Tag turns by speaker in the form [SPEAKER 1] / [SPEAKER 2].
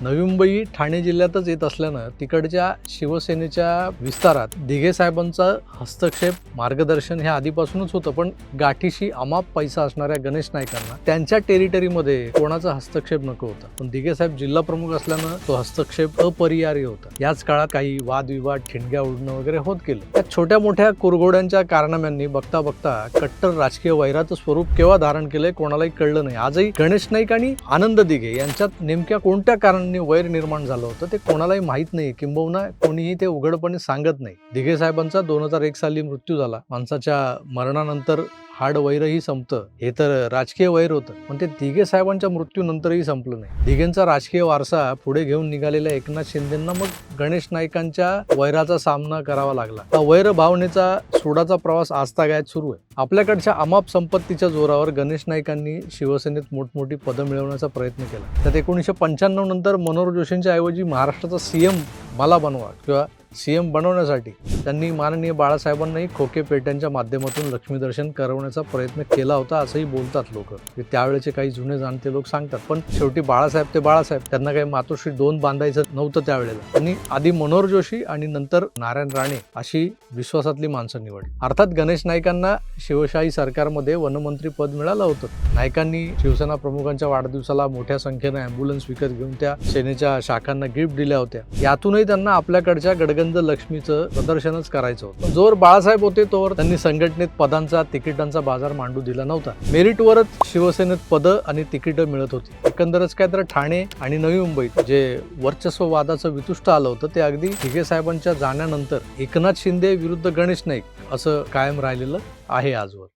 [SPEAKER 1] नवी मुंबई ठाणे जिल्ह्यातच येत असल्यानं तिकडच्या शिवसेनेच्या विस्तारात दिघे साहेबांचा हस्तक्षेप मार्गदर्शन हे आधीपासूनच होतं, पण गाठीशी अमाप पैसा असणाऱ्या गणेश नाईकांना त्यांच्या टेरिटरीमध्ये कोणाचा हस्तक्षेप नको होता. पण दिघे साहेब जिल्हा प्रमुख असल्यानं तो हस्तक्षेप अपरिहार्य होता. याच काळात काही वादविवाद, ठिणग्या उडणं वगैरे होत गेलं. त्या छोट्या मोठ्या कुरघोड्यांच्या कारनाम्यांनी बघता बघता कट्टर राजकीय वैराचं स्वरूप केव्हा धारण केलंय कोणालाही कळलं नाही. आजही गणेश नाईक आणि आनंद दिघे यांच्यात नेमक्या कोणत्या कारणांनी वैर निर्माण झालं होतं ते कोणालाही माहीत नाही, किंबहुना कोणीही ते उघडपणे सांगत नाही. दिघे साहेबांचा 2001 साली मृत्यू झाला. माणसाच्या मरणानंतर हाड वैरही संपतं, हे तर राजकीय वैर होतं, पण ते दिघे साहेबांच्या मृत्यूनंतरही संपलं नाही. दिघेंचा राजकीय वारसा पुढे घेऊन निघालेल्या एकनाथ शिंदेंना मग गणेश नाईकांच्या वैराचा सामना करावा लागला. हा वैर भावनेचा सूडाचा प्रवास आजतागायत सुरू आहे. आपल्याकडच्या अमाप संपत्तीच्या जोरावर गणेश नाईकांनी शिवसेनेत मोठमोठी पदं मिळवण्याचा प्रयत्न केला. त्यात 1995 नंतर मनोहर जोशींच्या ऐवजी महाराष्ट्राचा सीएम मला बनवा किंवा सीएम बनवण्यासाठी त्यांनी माननीय बाळासाहेबांनाही खोके पेट्यांच्या माध्यमातून लक्ष्मीदर्शन करवण्याचा प्रयत्न केला होता असंही बोलतात लोक. त्यावेळेचे काही जुने जाणते लोक सांगतात. पण शेवटी बाळासाहेब ते बाळासाहेब, त्यांना काही मातोश्री 2 बांधायचं नव्हतं त्यावेळेला. त्यांनी आधी मनोहर जोशी आणि नंतर नारायण राणे अशी विश्वासातली माणसं निवडली. अर्थात गणेश नाईकांना शिवशाही सरकारमध्ये वनमंत्री पद मिळालं होतं. नाईकांनी शिवसेना प्रमुखांच्या वाढदिवसाला मोठ्या संख्येने अँब्युलन्स विकत घेऊन त्या सेनेच्या शाखांना गिफ्ट दिल्या होत्या. यातूनही त्यांना आपल्याकडच्या गडगंज लक्ष्मीचं प्रदर्शनच करायचं होतं. जोर बाळासाहेब होते तोवर त्यांनी संघटनेत पदांचा, तिकिटांचा बाजार मांडू दिला नव्हता. मेरिटवरच शिवसेनेत पदं आणि तिकीटं मिळत होती. एकंदरच काय तर ठाणे आणि नवी मुंबईत जे वर्चस्ववादाचं वितुष्ट आलं होतं ते अगदी दिघे साहेबांच्या जाण्यानंतर एकनाथ शिंदे विरुद्ध गणेश नाईक असं कायम राहिलेलं आहे आजवर.